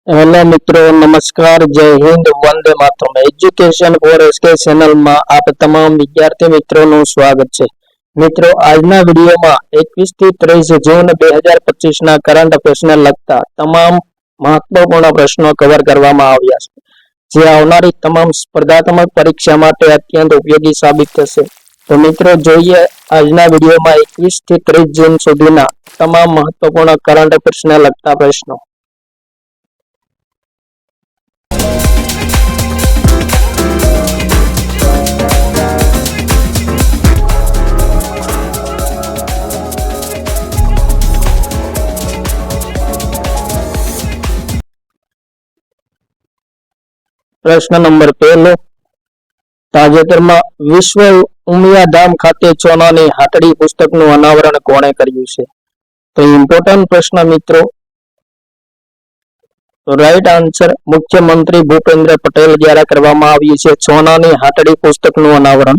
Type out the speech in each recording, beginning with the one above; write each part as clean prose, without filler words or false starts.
Hello મિત્રો, નમસ્કાર, જય Hind, Vande Mataram. Education four SK ચેનલમાં આપ તમામ વિદ્યાર્થી મિત્રોનું સ્વાગત છે. મિત્રો, આજના વિડીયોમાં 21 થી 30 જૂન 2025 ના કરંટ અફેર્સને લગતા તમામ મહત્વપૂર્ણ પ્રશ્નો કવર કરવામાં આવ્યા છે, જે આવનારી તમામ સ્પર્ધાત્મક પરીક્ષા માટે અત્યંત ઉપયોગી સાબિત થશે. તો મિત્રો, જોઈએ આજના વિડીયોમાં 21 થી 30 જૂન સુધીના તમામ મહત્વપૂર્ણ કરંટ અફેર્સને લગતા પ્રશ્નો. પ્રશ્ન નંબર 1, તાજેતરમાં વિશ્વ ઉમિયાધામ ખાતે ચોનાની હાટડી પુસ્તકનું અનાવરણ કોણે કર્યું છે? તો ઇમ્પોર્ટન્ટ પ્રશ્ન મિત્રો. રાઈટ આન્સર મુખ્યમંત્રી ભૂપેન્દ્ર પટેલ દ્વારા કરવામાં આવ્યું છે ચોનાની હાટડી પુસ્તકનું અનાવરણ.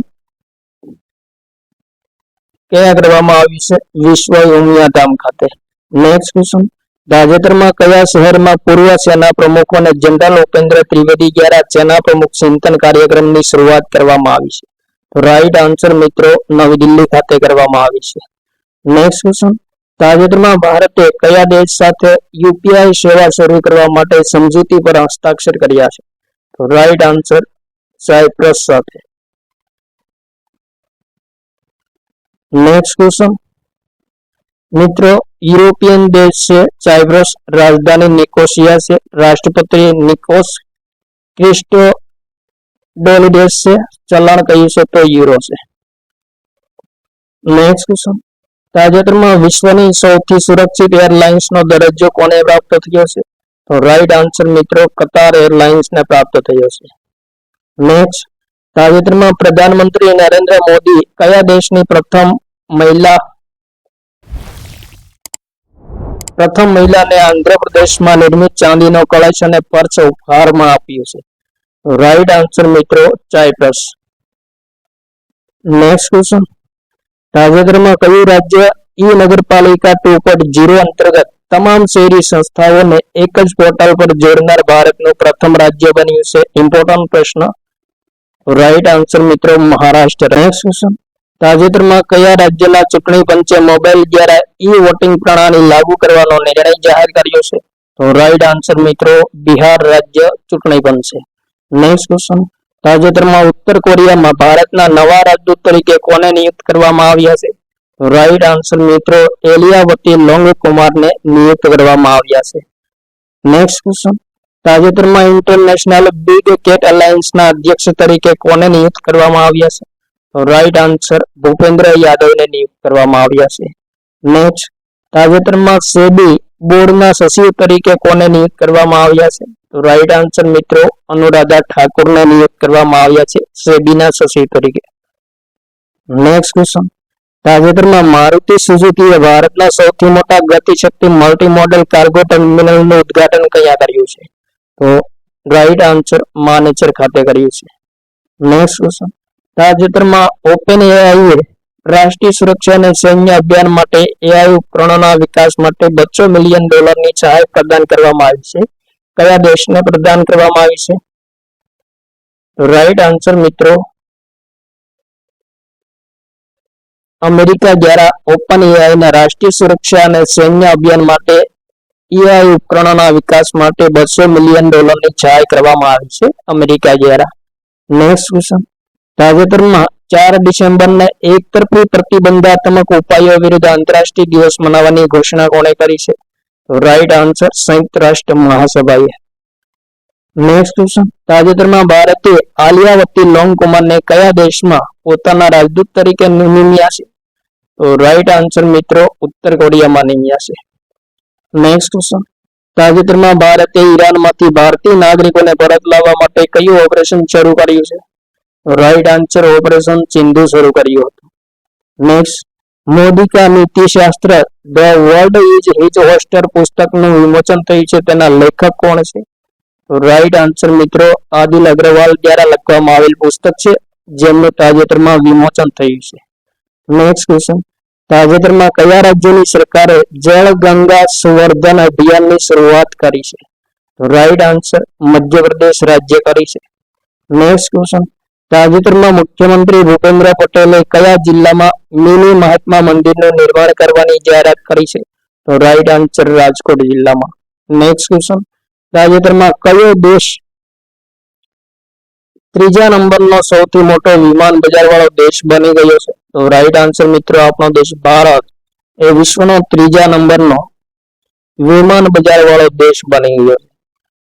ક્યાં કરવામાં આવ્યું છે? વિશ્વ ઉમિયાધામ ખાતે. નેક્સ્ટ ક્વેશ્ચન, તાજેતરમાં કયા શહેરમાં પૂર્વ સેના પ્રમુખ અને જનરલ ઉપેન્દ્ર ત્રિવેદી દ્વારા સેના પ્રમુખ ચિંતન કાર્યક્રમની શરૂઆત કરવામાં આવી છે? તો રાઈટ આન્સર મિત્રો નવી દિલ્હી ખાતે કરવામાં આવી છે. નેક્સ્ટ ક્વેશ્ચન, તાજેતરમાં ભારતે કયા દેશ સાથે યુપીઆઈ સેવા શરૂ કરવા માટે સમજૂતી પર હસ્તાક્ષર કર્યા છે? તો રાઈટ આન્સર સાયપ્રસ સાથે. નેક્સ્ટ ક્વેશ્ચન મિત્રો, યુરોપિયન દેશ છે સાયપ્રસ, રાજધાની નિકોસિયા છે, રાષ્ટ્રપતિ નિકોસ ક્રિસ્ટોડોલિડેસ છે, ચલણ કયું છે? તો યુરો છે. નેક્સ્ટ ક્વેશ્ચન, તાજેતરમાં વિશ્વની સૌથી સુરક્ષિત એરલાઇન્સનો દરજ્જો કોને પ્રાપ્ત થયો છે? તો રાઈટ આન્સર મિત્રો કતાર એરલાઇન્સને પ્રાપ્ત થયો છે. નેક્સ્ટ, તાજેતરમાં પ્રધાનમંત્રી નરેન્દ્ર મોદી કયા દેશની પ્રથમ મહિલાને આંધ્રપ્રદેશમાં નિર્મિત ચાંદીનો કળશ અને પર્સ ઉપહારમાં આપ્યું છે? રાઈટ આન્સર મિત્રો સાયપ્રસ. નેક્સ્ટ ક્વેશ્ચન, તાજેતરમાં કયું રાજ્ય ઈ નગરપાલિકા 2.0 અંતર્ગત તમામ શહેરી સંસ્થાઓને એક જ પોર્ટલ પર જોડનાર ભારતનું પ્રથમ રાજ્ય બન્યું છે? ઇમ્પોર્ટન્ટ પ્રશ્ન. રાઈટ આન્સર મિત્રો મહારાષ્ટ્ર. નેક્સ્ટ ક્વેશ્ચન, તાજેતરમાં કયા રાજ્યના ચૂંટણી પંચે મોબાઈલ દ્વારા ઈ વોટિંગ પ્રણાલી લાગુ કરવાનો નિર્ણય જાહેર કર્યો છે? તો રાઈટ આન્સર મિત્રો બિહાર રાજ્ય ચૂંટણી પંચ છે. નેક્સ્ટ ક્વેશ્ચન, તાજેતરમાં ઉત્તર કોરિયામાં ભારતના નવા રાજદૂત તરીકે કોને નિયુક્ત કરવામાં આવ્યા છે? તો રાઈટ આન્સર મિત્રો એલિયાવતી લોંગકુમારને નિયુક્ત કરવામાં આવ્યા છે. નેક્સ્ટ ક્વેશ્ચન, તાજેતરમાં ઇન્ટરનેશનલ બિગ કેટ અલાયન્સના અધ્યક્ષ તરીકે કોને નિયુક્ત કરવામાં આવ્યા છે? તો રાઈટ આન્સર ભૂપેન્દ્ર યાદવને નિયુક્ત કરવામાં આવ્યા છે. નેક્સ્ટ, તાજેતરમાં સેબી બોર્ડના સચિવ તરીકે કોને નિયુક્ત કરવામાં આવ્યા છે? તો રાઈટ આન્સર મિત્રો અનુરાધા ઠાકુરને નિયુક્ત કરવામાં આવ્યા છે સેબીના સચિવ તરીકે. નેક્સ્ટ ક્વેશ્ચન, તાજેતરમાં મારુતિ સુઝુકીએ ભારતના સૌથી મોટા ગતિશક્તિ મલ્ટી મોડલ કાર્ગો ટર્મિનલનું ઉદ્ઘાટન ક્યાં કર્યું છે? તો રાઈટ આન્સર માનેસર ખાતે કર્યું છે. નેક્સ્ટ ક્વેશ્ચન, તાજેતરમાં ઓપન એઆઈએ રાષ્ટ્રીય સુરક્ષા અને સૈન્ય અભિયાન માટે એઆઈ ઉપકરણોના વિકાસ માટે $200 મિલિયન સહાય પ્રદાન કરવામાં આવી છે? કયા દેશને પ્રદાન કરવામાં આવી છે? રાઈટ આન્સર મિત્રો અમેરિકા દ્વારા ઓપન એઆઈના રાષ્ટ્રીય સુરક્ષા અને સૈન્ય અભિયાન માટે એઆઈ ઉપકરણોના વિકાસ માટે $200 મિલિયન સહાય કરવામાં આવી છે અમેરિકા દ્વારા. નેક્સ્ટ ક્વેશ્ચન, તાજેતરમાં 4 ડિસેમ્બરને એકતરફી પ્રતિબંધાત્મક ઉપાયો વિરુદ્ધ આંતરરાષ્ટ્રીય દિવસ મનાવવાની ઘોષણા કોણે કરી છે? તો રાઈટ આન્સર સંયુક્ત રાષ્ટ્ર મહાસભાએ. નેક્સ્ટ ક્વેશ્ચન, તાજેતરમાં ભારતે આલિયાવતી લોંગકુમારને કયા દેશમાં પોતાના રાજદૂત તરીકે નિમ્યા છે? તો રાઈટ આન્સર મિત્રો ઉત્તર કોરિયામાં નિમ્યા છે. નેક્સ્ટ ક્વેશ્ચન, તાજેતરમાં ભારતે ઈરાનમાંથી ભારતીય નાગરિકોને પરત લાવવા માટે કયું ઓપરેશન શરૂ કર્યું છે? રાઈટ આન્સર ઓપરેશન સિંધુ શરૂ કર્યું હતું. નેક્સ્ટ, મોદી કા નીતિશાસ્ત્ર the world is his oyster પુસ્તકનું વિમોચન થયું છે, તેના લેખક કોણ છે? રાઈટ આન્સર મિત્રો આદિલ અગ્રવાલ દ્વારા લખવામાં આવેલ પુસ્તક છે, જેમનું તાજેતરમાં વિમોચન થયું છે. નેક્સ્ટ ક્વેશ્ચન, તાજેતરમાં કયા રાજ્યની સરકારે જળ ગંગા સંવર્ધન અભિયાનની શરૂઆત કરી છે? તો રાઈટ આન્સર મધ્યપ્રદેશ રાજ્ય કરી છે. નેક્સ્ટ ક્વેશ્ચન, તાજેતરમાં મુખ્યમંત્રી ભૂપેન્દ્ર પટેલે કયા જિલ્લામાં મિની મહાત્મા મંદિરનું નિર્માણ કરવાની જાહેરાત કરી છે? તો રાઈટ આન્સર રાજકોટ જિલ્લામાં. નેક્સ્ટ ક્વેશ્ચન, તાજેતરમાં કયો દેશ ત્રીજા નંબરનો સૌથી મોટો વિમાન બજાર વાળો દેશ બની ગયો છે? તો રાઈટ આન્સર મિત્રો આપણો દેશ ભારત એ વિશ્વનો ત્રીજા નંબરનો વિમાન બજાર વાળો દેશ બની ગયો છે.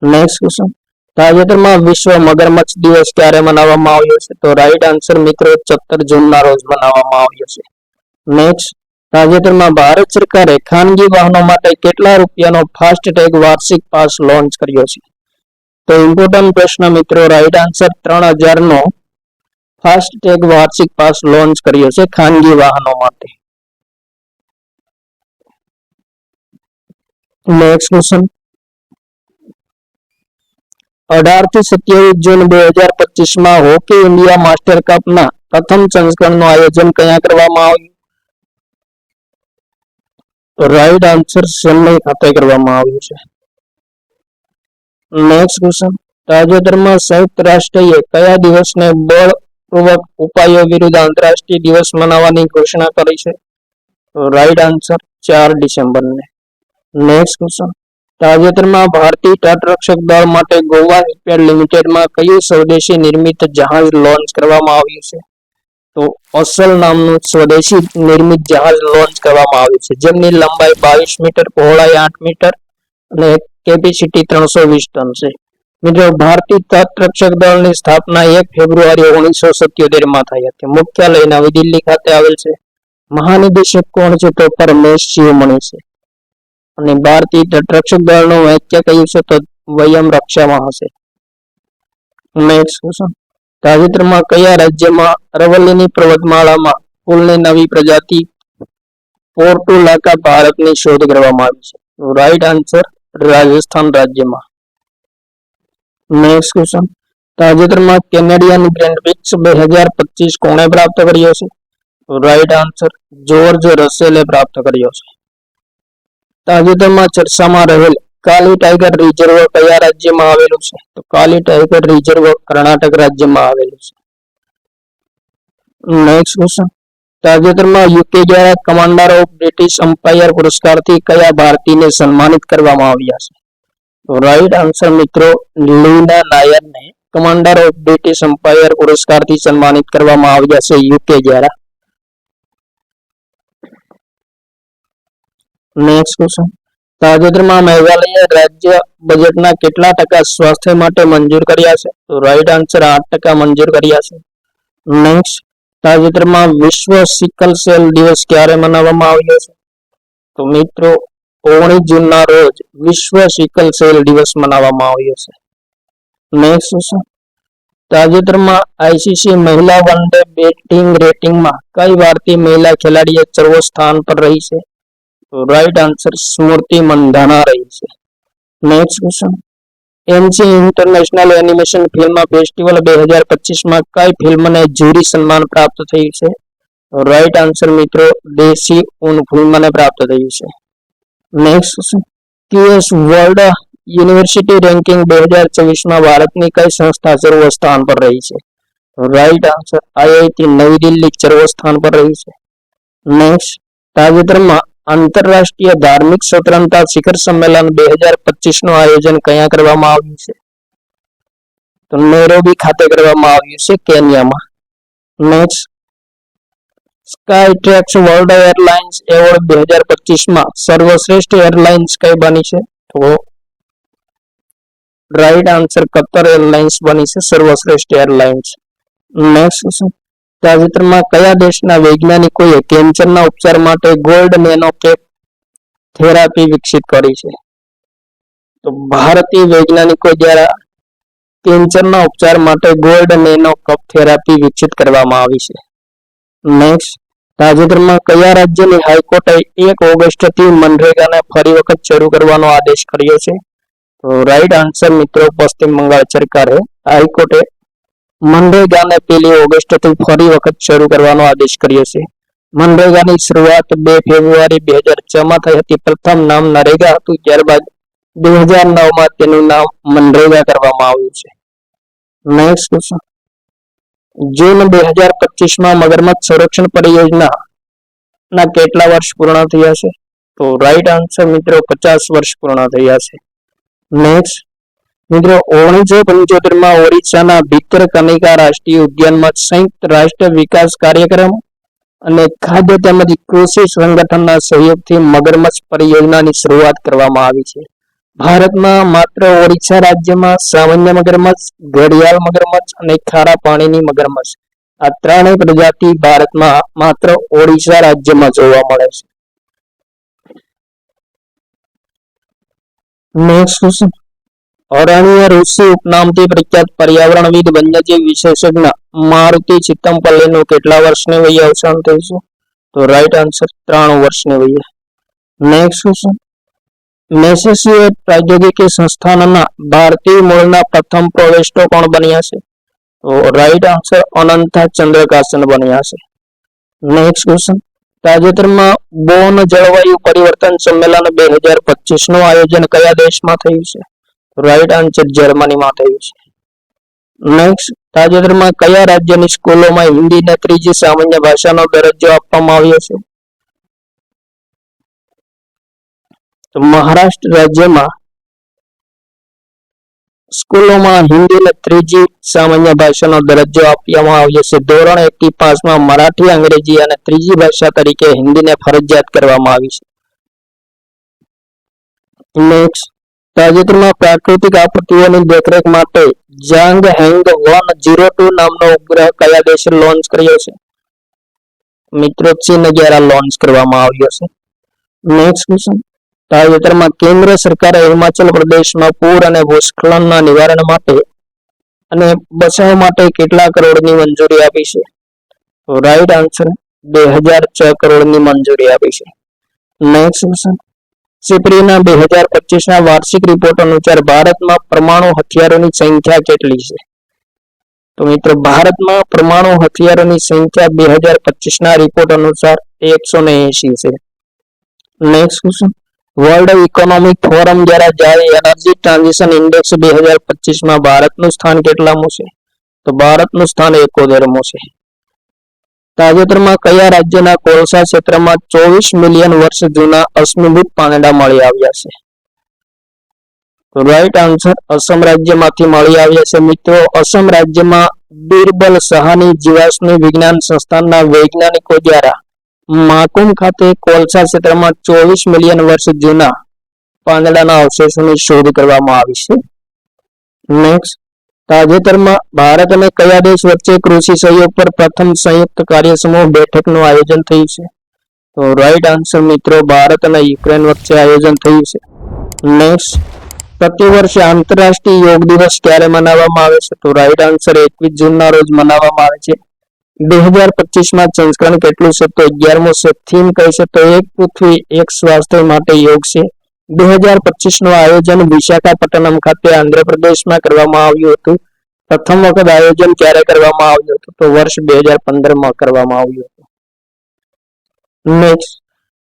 નેક્સ્ટ ક્વેશ્ચન, તાજેતરમાં વિશ્વ મગરમચ્છ દિવસ ક્યારે મનાવવામાં આવ્યો છે? તો રાઈટ આન્સર મિત્રો 17 જૂનના રોજ મનાવવામાં આવ્યો છે. નેક્સ્ટ, તાજેતરમાં ભારત સરકારે ખાનગી વાહનો માટે કેટલા રૂપિયાનો ફાસ્ટ ટેગ વાર્ષિક પાસ લોન્ચ કર્યો છે? તો ઇમ્પોર્ટન્ટ પ્રશ્ન મિત્રો, રાઈટ આન્સર 3000 નો ફાસ્ટ ટેગ વાર્ષિક પાસ લોન્ચ કર્યો છે ખાનગી વાહનો માટે. નેક્સ્ટ ક્વેશ્ચન, 18 થી 27 જૂન 2025 માં હોકી ઇન્ડિયા માસ્ટર કપના પ્રથમ સંસ્કરણનું આયોજન ક્યાં કરવામાં આવ્યું? રાઈટ આન્સર ચેન્નઈ ખાતે કરવામાં આવ્યું છે. નેક્સ્ટ ક્વેશ્ચન, તાજેતરમાં સંયુક્ત રાષ્ટ્રએ કયા દિવસને બળપૂર્વક ઉપાયો વિરુદ્ધ આંતરરાષ્ટ્રીય દિવસ મનાવવાની ઘોષણા કરી છે? Right answer 4 ડિસેમ્બરને. નેક્સ્ટ ક્વેશ્ચન, તાજેતરમાં ભારતીય તટરક્ષક દળ માટે ગોવા શિપયાર્ડ લિમિટેડમાં કયું સ્વદેશી નિર્મિત જહાજ લોન્ચ કરવામાં આવ્યું છે? તો અસલ નામનું સ્વદેશી નિર્મિત જહાજ લોન્ચ કરવામાં આવ્યું છે, જેમની લંબાઈ 22 મીટર, પહોળાઈ 8 મીટર અને કેપેસિટી 320 ટન છે. મિત્રો, ભારતીય તટરક્ષક દળની સ્થાપના 1 ફેબ્રુઆરી 1977 માં થઈ હતી. મુખ્યાલય નવી દિલ્હી ખાતે આવેલ છે. મહાનિદેશક કોણ છે? તો પરમેશ શિવમણી છે. અને ભારતીય તટરક્ષક દળનું વાક્ય કયું છે? તો વયમ રક્ષામાં હશે. નેક્સ્ટ ક્વેશ્ચન, તાજેતરમાં કયા રાજ્યમાં અરવલ્લીની પર્વતમાળામાં ફૂલની નવી પ્રજાતિ પોર્ટુલાકા ભારતની શોધ કરવામાં આવી છે? રાઈટ આન્સર રાજસ્થાન રાજ્યમાં. નેક્સ્ટ ક્વેશ્ચન, તાજેતરમાં કેનેડિયન ગ્રેન્ડ પ્રિક્સ 2025 કોણે પ્રાપ્ત કર્યો છે? રાઈટ આન્સર જોર્જ રસેલે પ્રાપ્ત કર્યો છે. તાજેતરમાં ચર્ચામાં રહેલ કાલી ટાઈગર રિઝર્વ કયા રાજ્યમાં આવેલું છે? તો કાલી ટાઈગર રિઝર્વ કર્ણાટક રાજ્યમાં આવેલું છે. નેક્સ્ટ ક્વેશ્ચન, તાજેતરમાં યુકે દ્વારા કમાન્ડર ઓફ બ્રિટિશ એમ્પાયર પુરસ્કારથી કયા ભારતીયને સન્માનિત કરવામાં આવ્યા છે? તો રાઈટ આન્સર મિત્રો લીના નાયરને કમાન્ડર ઓફ બ્રિટિશ એમ્પાયર પુરસ્કારથી સન્માનિત કરવામાં આવ્યા છે યુકે દ્વારા. નેક્સ્ટ ક્વેશ્ચન, તાજેતરમાં મેઘાલય રાજ્ય બજેટના કેટલા ટકા સ્વાસ્થ્ય માટે મંજૂર કર્યા છે? તો રાઈટ આન્સર 8% મંજૂર કર્યા છે. નેક્સ્ટ, તાજેતરમાં વિશ્વ સિકલ સેલ દિવસ ક્યારે મનાવવામાં આવ્યો છે? તો મિત્રો 19 જૂનના રોજ વિશ્વ સિકલ સેલ દિવસ મનાવવામાં આવ્યો છે. નેક્સ્ટ ક્વેશ્ચન, તાજેતરમાં આઈસીસી મહિલા વન ડે બેટિંગ રેટિંગમાં કઈ ભારતીય મહિલા ખેલાડીએ સર્વોચ્ચ સ્થાન પર રહી છે? તો રાઈટ આન્સર સ્મૃતિ મંધાના રહી છે. Next question, NC international animation film festival 2025 માં કઈ ફિલ્મને જ્યુરી સન્માન પ્રાપ્ત થયું છે? રાઈટ આન્સર મિત્રો દેશી ઊન ફિલ્મને પ્રાપ્ત થયું છે. Next question, QS world university ranking 2024 માં ભારતની કઈ સંસ્થા સર્વ સ્થાન પર રહી છે? રાઈટ આન્સર આઈઆઈટી નવી દિલ્હી સર્વ સ્થાન પર રહી છે. નેક્સ્ટ, તાજેતરમાં આંતરરાષ્ટ્રીય ધાર્મિક સ્વતંત્રતા શિખર સંમેલન 2025 નું આયોજન ક્યાં કરવામાં આવ્યું છે? તો નૈરોબી ખાતે કરવામાં આવ્યું છે, કેન્યામાં. નેક્સ્ટ, સ્કાયટ્રેક્સ વર્લ્ડ એરલાઇન્સ એવોર્ડ 2025 માં સર્વશ્રેષ્ઠ એરલાઇન્સ કઈ બની છે? તો રાઈટ આન્સર કતર એરલાઇન્સ બની છે સર્વશ્રેષ્ઠ એરલાઇન્સ. નેક્સ્ટ ક્વેશ્ચન, તાજેતરમાં કયા દેશના વૈજ્ઞાનિકોએ કેન્સરના ઉપચાર માટે ગોલ્ડ નેનો કેપ થેરાપી વિકસિત કરી છે? તો ભારતીય વૈજ્ઞાનિકો દ્વારા કેન્સરના ઉપચાર માટે ગોલ્ડ નેનો કપ થેરાપી વિકસિત કરવામાં આવી છે. નેક્સ્ટ, તાજેતરમાં કયા રાજ્યની હાઈકોર્ટે 1 ઓગસ્ટથી મનરેગાને ફરી વખત શરૂ કરવાનો આદેશ કર્યો છે? તો રાઈટ આન્સર મિત્રો પશ્ચિમ બંગાળ સરકારે હાઈકોર્ટે મનરેગાને 1 ઓગસ્ટથી ફરી વખત શરૂ કરવાનો આદેશ કર્યો છે. મનરેગાની શરૂઆત 2 ફેબ્રુઆરી 2006 માં થઈ હતી. પ્રથમ નામ નરેગા હતું, ત્યારબાદ 2009માં તેનું નામ મનરેગા કરવામાં આવ્યું છે. નેક્સ્ટ ક્વેશ્ચન, જૂન 2025માં મગરમચ્છ સંરક્ષણ પરિયોજના ના કેટલા વર્ષ પૂર્ણ થયા છે? તો રાઈટ આન્સર મિત્રો 50 વર્ષ પૂર્ણ થયા છે. નેક્સ્ટ મિત્રો, 1975માં ઓરિસ્સાના ભિતરકનિકા રાષ્ટ્રીય ઉદ્યાનમાં સંયુક્ત રાષ્ટ્ર વિકાસ કાર્યક્રમ અને ખાદ્ય તેમજ કૃષિ સંગઠનના સહયોગથી મગરમચ્છ પરિયોજનાની શરૂઆત કરવામાં આવી છે. ભારતમાં માત્ર ઓરિસ્સા રાજ્યમાં સામાન્ય મગરમચ્છ, ઘડિયાળ મગરમચ્છ અને ખારા પાણીની મગરમચ્છ આ ત્રણેય પ્રજાતિ ભારતમાં માત્ર ઓડિશા રાજ્યમાં જોવા મળે છે. નેક્સ્ટ ક્વેશ્ચન, અરણ્ય ઋષિ ઉપનામથી પ્રખ્યાત પર્યાવરણવિદ વન્યજીવ વિશેષજ્ઞ મારુતિ ચિત્તમપલ્લીનું કેટલા વર્ષની વયે અવસાન થયું છે? તો રાઈટ આન્સર 3 વર્ષની વયે. નેક્સ્ટ ક્વેશ્ચન, મેસેચ્યુસેટ્સ પ્રૌદ્યોગિકી સંસ્થાનના ભારતીય મૂળના પ્રથમ પ્રોવેસ્ટો કોણ બન્યા છે? તો રાઈટ આન્સર અનંતા ચંદ્રકાસન બન્યા છે. નેક્સ્ટ ક્વેશ્ચન, તાજેતરમાં બોન જળવાયુ પરિવર્તન સંમેલન 2025 નું આયોજન કયા દેશમાં થયું છે? રાઈટ આન્સર જર્મનીમાં થયું છે. નેક્સ્ટ, તાજેતરમાં કયા રાજ્યની સ્કૂલોમાં હિન્દીને ત્રીજી સામાન્ય ભાષાનો દરજ્જો આપવામાં આવ્યો છે? તો મહારાષ્ટ્ર રાજ્યમાં સ્કૂલોમાં હિન્દીને ત્રીજી સામાન્ય ભાષાનો દરજ્જો આપવામાં આવ્યો છે. ધોરણ 1 થી 5માં મરાઠી, અંગ્રેજી અને ત્રીજી ભાષા તરીકે હિન્દીને ફરજિયાત કરવામાં આવી છે. નેક્સ્ટ, તાજેતરમાં પ્રાકૃતિક આપત્તિઓની દેખરેખ માટે જાંગ હેંગ 102 નામનો ઉપગ્રહ કયા દેશે લોન્ચ કર્યો છે? મિત્રો ચીન દ્વારા લોન્ચ કરવામાં આવ્યો છે. નેક્સ્ટ ક્વેશ્ચન, તાજેતરમાં કેન્દ્ર સરકારે હિમાચલ પ્રદેશમાં પૂર અને ભૂસ્ખલનના નિવારણ માટે અને બચાવ માટે કેટલા કરોડની મંજૂરી આપી છે? તો રાઈટ આન્સર 2006 કરોડની મંજૂરી આપી છે. નેક્સ્ટ ક્વેશ્ચન, સિપ્રીના 2025ના વાર્ષિક રિપોર્ટ અનુસાર ભારતમાં પરમાણુ હથિયારોની સંખ્યા કેટલી છે? તો મિત્રો ભારતમાં પરમાણુ હથિયારોની સંખ્યા 2025ના રિપોર્ટ અનુસાર 180 છે. Next question, world economic forum દ્વારા જારી એનર્જી ટ્રાન્ઝિશન ઇન્ડેક્સ 2025માં ભારતનું સ્થાન કેટલામું છે? તો ભારતનું સ્થાન 71મું છે. તાજેતરમાં કયા રાજ્યના કોલસા ક્ષેત્રમાં 24 મિલિયન વર્ષ જૂના અશ્મિભૂત પાંદડા મળી આવ્યા છે? તો રાઈટ આન્સર અસમ રાજ્યમાંથી મળી આવ્યા છે. મિત્રો અસમ રાજ્યમાં બિરબલ સહાની જીવાશ્મી વિજ્ઞાન સંસ્થાનના વૈજ્ઞાનિકો દ્વારા માકુમ ખાતે કોલસા ક્ષેત્રમાં 24 મિલિયન વર્ષ જૂના પાંદડાના અવશેષોની શોધ કરવામાં આવી છે. નેક્સ્ટ, તાજેતરમાં ભારત અને કયા દેશ વચ્ચે કૃષિ સહયોગ પર પ્રથમ સંયુક્ત કાર્યસમૂહ બેઠકનું આયોજન થયું છે? તો રાઈટ આન્સર મિત્રો ભારત અને યુક્રેન વચ્ચે આયોજન થયું છે. નેક્સ્ટ, પ્રતિવર્ષ આંતરરાષ્ટ્રીય યોગ દિવસ ક્યારે મનાવવામાં આવે છે? તો રાઈટ આન્સર 21 જૂનના રોજ મનાવવામાં આવે છે. 2025માં સંસ્કરણ કેટલું છે? તો 11મું છે. થીમ કઈ છે? તો એક પૃથ્વી એક સ્વાસ્થ્ય માટે યોગ છે. 2025નું આયોજન વિશાખાપટ્ટનમ ખાતે આંધ્રપ્રદેશમાં કરવામાં આવ્યું હતું. પ્રથમ વખત આયોજન ક્યારે કરવામાં આવ્યું હતું? તો વર્ષ 2015માં કરવામાં આવ્યું હતું. નેક્સ્ટ,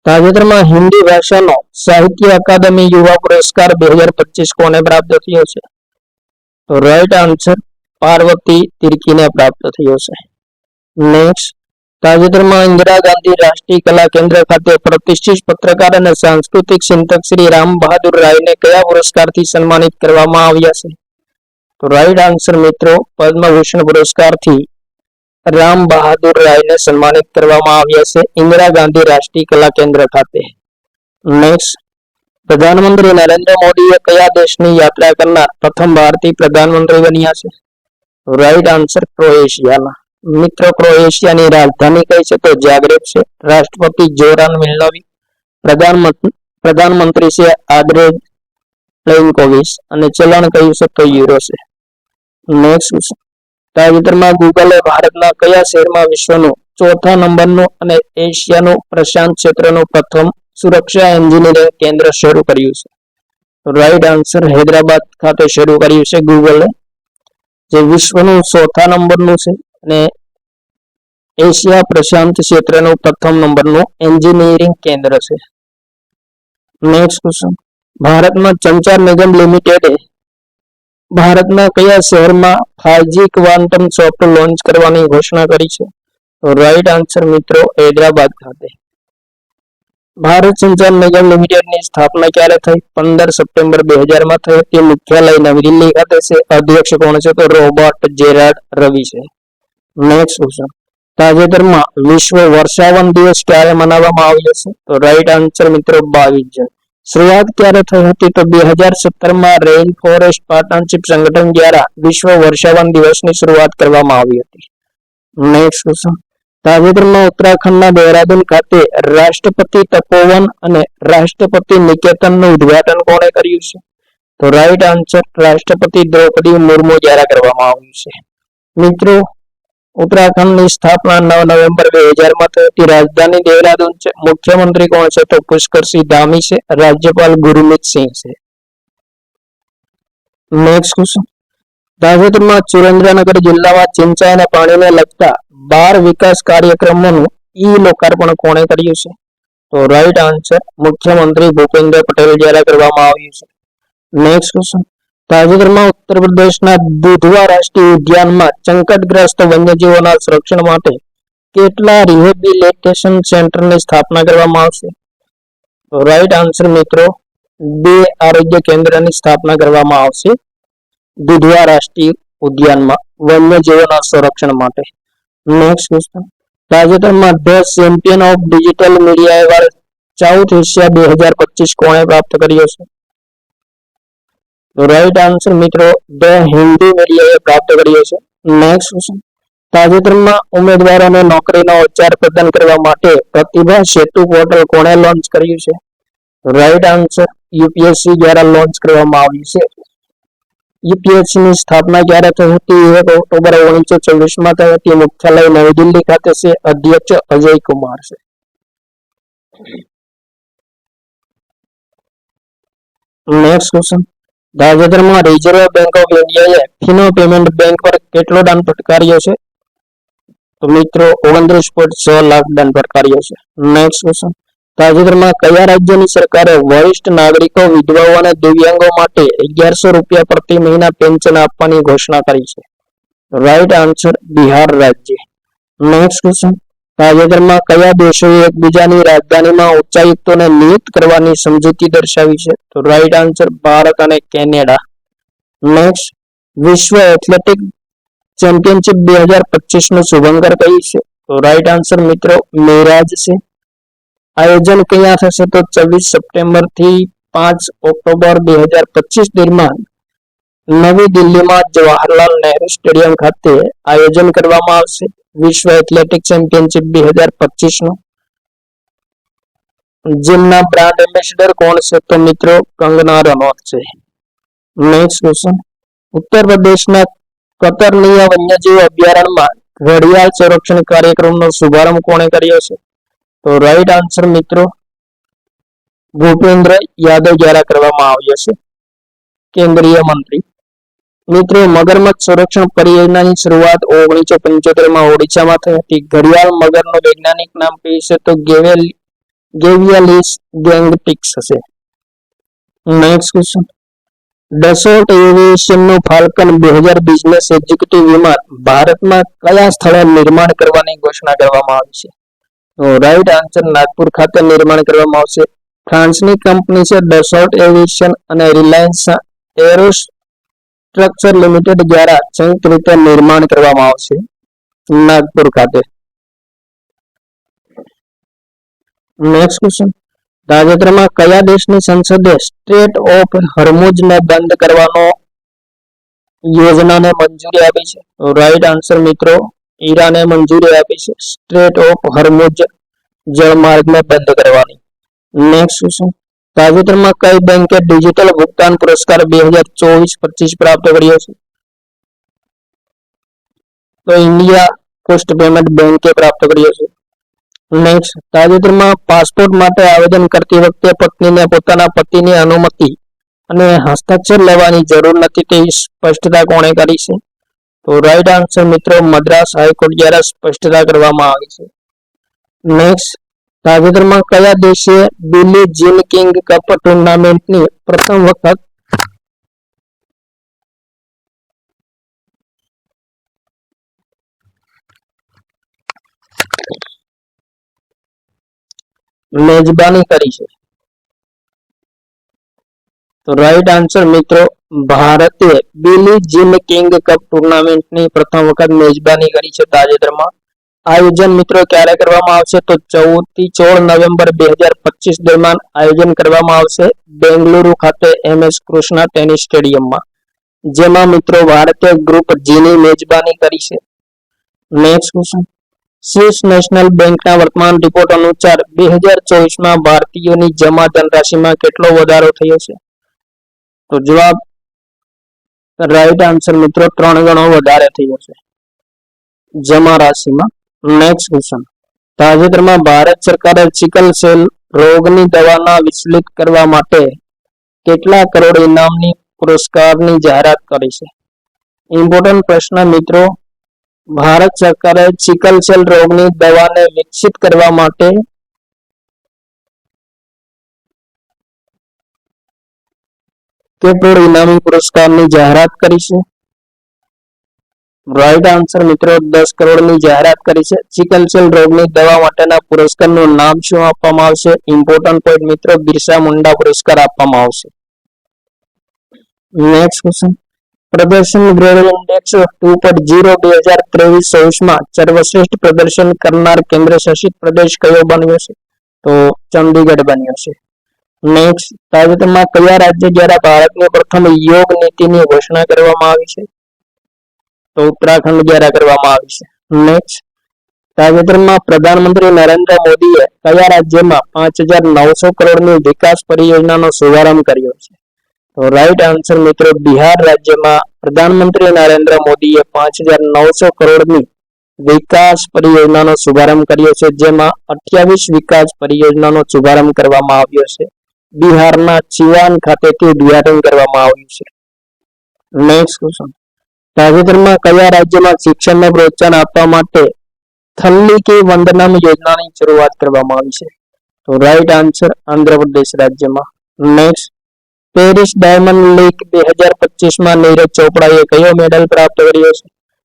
તાજેતરમાં હિન્દી ભાષાનો સાહિત્ય અકાદમી યુવા પુરસ્કાર 2025 કોને પ્રાપ્ત થયો છે? તો રાઈટ આન્સર પાર્વતી તિર્કીને પ્રાપ્ત થયો છે. નેક્સ્ટ, તાજેતરમાં ઇન્દિરા ગાંધી રાષ્ટ્રીય કલા કેન્દ્ર ખાતે પ્રતિષ્ઠિત પત્રકાર અને સાંસ્કૃતિક ચિંતક શ્રી રામ બહાદુર રાયને કયા પુરસ્કારથી સન્માનિત કરવામાં આવ્યા છે? તો રાઈટ આન્સર મિત્રો પદ્મભૂષણ પુરસ્કારથી રામ બહાદુર રાયને સન્માનિત કરવામાં આવ્યા છે ઇન્દિરા ગાંધી રાષ્ટ્રીય કલા કેન્દ્ર ખાતે. નેક્સ્ટ, પ્રધાનમંત્રી નરેન્દ્ર મોદીએ કયા દેશની યાત્રા કરનાર પ્રથમ ભારતીય પ્રધાનમંત્રી બન્યા છે? રાઈટ આન્સર ક્રોએશિયાના. મિત્રો ક્રોએશિયાની રાજધાની કઈ છે? તો જાગ્રેબ છે. રાષ્ટ્રપતિ જોરાન મિલ્નોવી, પ્રધાનમંત્રી છે આદ્રેજ પ્લેન્કોવિચ અને ચલણ કયું છે? તો યુરો છે. નેક્સ્ટ, તાજેતરમાં ગૂગલે ભારતના કયા શહેરમાં વિશ્વનું 4થા નંબરનું અને એશિયાનું પ્રશાંત ક્ષેત્રનું પ્રથમ સુરક્ષા એન્જિનિયરિંગ કેન્દ્ર શરૂ કર્યું છે? રાઈટ આન્સર હૈદરાબાદ ખાતે શરૂ કર્યું છે ગૂગલે, જે વિશ્વનું 4થા નંબરનું છે અને એશિયા પ્રશાંત ક્ષેત્રનું પ્રથમ નંબરનું એન્જિનિયરિંગ કેન્દ્ર છે. નેક્સ્ટ ક્વેશ્ચન, ભારતમાં સંચાર નિગમ લિમિટેડે ભારતના કયા શહેરમાં 5G ક્વાન્ટમ સોફ્ટવેર લોન્ચ કરવાની ઘોષણા કરી છે? તો રાઈટ આન્સર મિત્રો હૈદરાબાદ ખાતે. ભારત સંચાર નિગમ લિમિટેડની સ્થાપના ક્યારે થઈ? 15 સપ્ટેમ્બર 2000 થઈ હતી. મુખ્યાલય નવી દિલ્હી ખાતે છે. અધ્યક્ષ કોણ છે? તો રોબર્ટ જેરાર્ડ રવિ છે. નેક્સ્ટ ક્વેશ્ચન, તાજેતરમાં વિશ્વ વર્ષાવન દિવસ ક્યારે મનાવવામાં આવ્યો છે? તો રાઈટ આન્સર મિત્રો 22 જૂન. શરૂઆત ક્યારે થઈ હતી? તો 2017 રેઇન ફોરેસ્ટ પાર્ટનરશિપ સંગઠન દ્વારા વિશ્વ વર્ષાવન દિવસની શરૂઆત કરવામાં આવી હતી. નેક્સ્ટ ક્વેશ્ચન, તાજેતરમાં ઉત્તરાખંડના દેહરાદૂન ખાતે રાષ્ટ્રપતિ તપોવન અને રાષ્ટ્રપતિ નિકેતનનું ઉદ્ઘાટન કોણે કર્યું છે? તો રાઈટ આન્સર રાષ્ટ્રપતિ દ્રૌપદી મુર્મુ દ્વારા કરવામાં આવ્યું છે. મિત્રો, ઉત્તરાખંડની સ્થાપના 9 નવેમ્બર 2000 થઈ હતી. રાજધાની દેહરાદૂન છે. મુખ્યમંત્રી કોણ છે? તો પુષ્કરસિંહ ધામી છે. રાજ્યપાલ ગુરમીત સિંહ છે. નેક્સ્ટ ક્વેશ્ચન, તાજેતરમાં સુરેન્દ્રનગર જિલ્લામાં સિંચાઈ અને પાણીને લગતા 12 વિકાસ કાર્યક્રમોનું લોકાર્પણ કોણે કર્યું છે? તો રાઈટ આન્સર મુખ્યમંત્રી ભૂપેન્દ્ર પટેલ દ્વારા કરવામાં આવ્યું છે. નેક્સ્ટ ક્વેશ્ચન, તાજેતરમાં ઉત્તર પ્રદેશના દુધવા રાષ્ટ્રીય ઉદ્યાનમાં સંકટગ્રસ્ત વન્યજીવોના સંરક્ષણ માટે કેટલા રિહેબિલિટેશન સેન્ટરની સ્થાપના કરવામાં આવશે? તો રાઈટ આન્સર મિત્રો 2 આરોગ્ય કેન્દ્રની સ્થાપના કરવામાં આવશે દુધવા રાષ્ટ્રીય ઉદ્યાનમાં વન્યજીવોના સંરક્ષણ માટે. નેક્સ્ટ ક્વેશ્ચન, તાજેતરમાં the champion of digital media award south Asia 2025 કોણે પ્રાપ્ત કર્યો છે? તો રાઈટ આન્સર મિત્રો ધ હિન્દુ મીડિયાએ પ્રાપ્ત કર્યો છે. નેક્સ્ટ ક્વેશ્ચન, તાજેતરમાં ઉમેદવારોને નોકરીનો ઉચ્ચાર પ્રદાન કરવા માટે પ્રતિભા સેતુ પોર્ટલ કોણે લોન્ચ કર્યું છે? રાઈટ આન્સર યુપીએસસી દ્વારા લોન્ચ કરવામાં આવ્યું છે. યુપીએસસી ની સ્થાપના ક્યારે થઈ હતી? 1 ઓક્ટોબર 1924 થઈ હતી. મુખ્યાલય નવી દિલ્હી ખાતે છે. અધ્યક્ષ અજય કુમાર છે. નેક્સ્ટ ક્વેશ્ચન, તાજેતરમાં રિઝર્વ બેંક ઓફ ઇન્ડિયાએ ફિનો પેમેન્ટ બેંક પર કેટલો દંડ ફટકાર્યો છે? તો મિત્રો 29.6 લાખ દંડ ફટકાર્યો છે. નેક્સ્ટ ક્વેશ્ચન, તાજેતરમાં કયા રાજ્યની સરકારે વરિષ્ઠ નાગરિકો, વિધવાઓ અને દિવ્યાંગો માટે 1100 રૂપિયા પ્રતિ મહિના પેન્શન આપવાની ઘોષણા કરી છે? રાઈટ આન્સર બિહાર રાજ્ય. નેક્સ્ટ ક્વેશ્ચન, તાજેતરમાં કયા દેશોએ એકબીજાની રાજધાનીમાં ઉચ્ચાયુક્તોને નિયુક્ત કરવાની સમજૂતી દર્શાવી છે? તો રાઈટ આન્સર ભારત અને કેનેડા. નેક્સ્ટ, વિશ્વ એથ્લેટિક ચેમ્પિયનશિપ 2025 નું શુભંકર કઈ છે? તો રાઈટ આન્સર મિત્રો મેરાજ છે. આયોજન ક્યાં થશે? તો 24 સપ્ટેમ્બર થી 5 ઓક્ટોબર 2025 દરમિયાન નવી દિલ્હીમાં જવાહરલાલ નહેરુ સ્ટેડિયમ ખાતે આયોજન કરવામાં આવશે વિશ્વ એથ્લેટિક ચેમ્પિયનશિપ 2025 નું. જેમના બ્રાન્ડ એમ્બેસેડર કોણ છે? તો મિત્રો કંગના રનૌત છે. નેક્સ્ટ ક્વેશ્ચન, ઉત્તર પ્રદેશના કતરનિયા વન્યજીવ અભયારણ્યમાં ઘડિયાળ સંરક્ષણ કાર્યક્રમનો શુભારંભ કોણે કર્યો છે? તો રાઈટ આન્સર મિત્રો ભૂપેન્દ્ર યાદવ દ્વારા કરવામાં આવ્યો છે, કેન્દ્રીય મંત્રી. મિત્રો, મગરમચ્છ સંરક્ષણ પરિયોજનાની શરૂઆત 1975 ઓડિશામાં થઈ હતી. ઘડિયાળ મગરનું વૈજ્ઞાનિક નામ કયું છે? તો ગેવિયાલિસ ગેંગટિક્સ હશે. નેક્સ્ટ ક્વેશ્ચન, ડસોલ્ટ એવિએશનનું ફાલ્કન 2000 બિઝનેસ એક્ઝિક્યુટિવ વિમાન ભારતમાં કયા સ્થળે નિર્માણ કરવાની ઘોષણા કરવામાં આવી છે? તો રાઈટ આન્સર નાગપુર ખાતે નિર્માણ કરવામાં આવશે. ફ્રાન્સની કંપની છે ડસોલ્ટ એવિએશન અને રિલાયન્સ એરોસ્ટ્રક્ચર લિમિટેડ દ્વારા સંયુક્ત રીતે નિર્માણ કરવામાં આવશે નાગપુર ખાતે. નેક્સ્ટ ક્વેશ્ચન, તાજેતરમાં કયા દેશની સંસદે સ્ટ્રેટ ઓફ હોર્મુઝને બંધ કરવાનો યોજનાને મંજૂરી આપી છે? તો રાઈટ આન્સર મિત્રો ઈરાને મંજૂરી આપી છે સ્ટ્રેટ ઓફ હોર્મુઝ જળમાર્ગને બંધ કરવાની. નેક્સ્ટ ક્વેશ્ચન, તાજેતરમાં કઈ બેંકે ડિજિટલ ભુગતાન પુરસ્કાર 2024-25 પ્રાપ્ત કર્યો છે? તો ઇન્ડિયા પોસ્ટ પેમેન્ટ બેંકે પ્રાપ્ત કર્યો છે. નેક્સ્ટ, તાજેતરમાં પાસપોર્ટ માટે આવેદન કરતી વખતે પત્નીને પોતાના પતિની અનુમતિ અને હસ્તાક્ષર લેવાની જરૂર નથી તેવી સ્પષ્ટતા કોણે કરી છે? તો રાઈટ આન્સર મિત્રો મદ્રાસ હાઈકોર્ટ દ્વારા સ્પષ્ટતા કરવામાં આવી છે. નેક્સ્ટ, તાજેતરમાં કયા દેશે બિલી જીન કિંગ કપ ટુર્નામેન્ટની પ્રથમ વખત મેજબાની કરી છે? તો રાઈટ આન્સર મિત્રો, ભારતે બિલી જીન કિંગ કપ ટુર્નામેન્ટની પ્રથમ વખત મેજબાની કરી છે તાજેતરમાં. આયોજન મિત્રો ક્યારે કરવામાં આવશે? તો 14 થી 16 નવેમ્બર 2025 દરમિયાન આયોજન કરવામાં આવશે બેંગલુરુ ખાતે MS કૃષ્ણા ટેનિસ સ્ટેડિયમમાં, જેમાં મિત્રો ભારતે ગ્રુપ જીની મેજબાની કરી છે. નેક્સ્ટ ક્વેશ્ચન, સ્વિસ નેશનલ બેંકના વર્તમાન રિપોર્ટ અનુસાર 2024માં ભારતીયોની જમા ધનરાશિમાં કેટલો વધારો થયો છે? તો જવાબ રાઈટ આન્સર મિત્રો 3 ગણો વધારે થયો છે જમા રાશિમાં. નેક્સ્ટ ક્વેશ્ચન, તાજેતરમાં ભારત સરકારે સિકલ સેલ રોગની દવાના વિસ્તૃત કરવા માટે કેટલા કરોડ ઇનામની પુરસ્કારની જાહેરાત કરી છે? ઇમ્પોર્ટન્ટ પ્રશ્ન મિત્રો, ભારત સરકારે સિકલ સેલ રોગની દવાને વિકસિત કરવા માટે કેટલા ઇનામી પુરસ્કારની જાહેરાત કરી છે? રાઈટ આન્સર મિત્રો 10 કરોડની જાહેરાત કરી છે. સિકલ સેલ રોગની દવા માટેના પુરસ્કારનું નામ શું આપવામાં આવશે? ઇમ્પોર્ટન્ટ પોઈન્ટ મિત્રો, બિરસા મુંડા પુરસ્કાર આપવામાં આવશે. નેક્સ્ટ ક્વેશ્ચન, પ્રદર્શન ગ્રેડ ઇન્ડેક્સ 2.0 2023-24માં સર્વશ્રેષ્ઠ પ્રદર્શન કરનાર કેન્દ્ર શાસિત પ્રદેશ કયો બન્યો છે? તો ચંદીગઢ બન્યો છે. નેક્સ્ટ, તાજેતરમાં કયા રાજ્ય દ્વારા ભારતની પ્રથમ યોગ નીતિની ઘોષણા કરવામાં આવી છે? તો ઉત્તરાખંડ દ્વારા કરવામાં આવી છે. નેક્સ્ટ, તાજેતરમાં પ્રધાનમંત્રી નરેન્દ્ર મોદીએ કયા રાજ્યમાં 5,900 કરોડની વિકાસ પરિયોજનાનો શુભારંભ કર્યો છે? તો રાઈટ આન્સર મિત્રો, બિહાર રાજ્યમાં પ્રધાનમંત્રી નરેન્દ્ર મોદીએ 5,900 કરોડની વિકાસ પરિયોજનાનો શુભારંભ કર્યો છે, જેમાં 28 વિકાસ પરિયોજનાનો શુભારંભ કરવામાં આવ્યો છે. બિહારના સિવાન ખાતેથી ઉદ્ઘાટન કરવામાં આવ્યું છે. નેક્સ્ટ ક્વેશ્ચન, તાજેતરમાં કયા રાજ્યમાં શિક્ષણને પ્રોત્સાહન આપવા માટે થલ્લી કી વંદનમ યોજનાની શરૂઆત કરવામાં આવી છે? તો રાઈટ આન્સર આંધ્રપ્રદેશ રાજ્યમાં. Next, Paris diamond league 2025માં Neeraj ચોપડાએ કયો મેડલ પ્રાપ્ત કર્યો છે?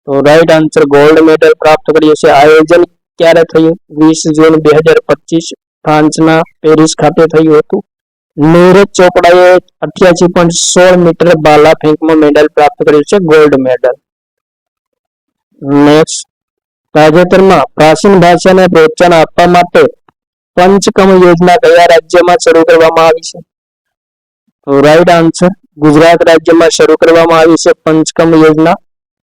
તો રાઈટ આન્સર ગોલ્ડ મેડલ પ્રાપ્ત કર્યો છે. આયોજન ક્યારે થયું? 20 જૂન 2025 ફ્રાન્સના પેરિસ ખાતે થયું હતું. નીરજ ચોપડાએ 88.16 મીટર ભાલા ફેંકમાં મેડલ પ્રાપ્ત કર્યું છે, ગોલ્ડ મેડલ. નેક્સ્ટ, તાજેતરમાં પ્રાચીન ભાષાને પ્રોત્સાહન આપવા માટે પંચકમ યોજના કયા રાજ્યમાં શરૂ કરવામાં આવી છે? તો રાઈટ આન્સર ગુજરાત રાજ્યમાં શરૂ કરવામાં આવી છે પંચકમ યોજના,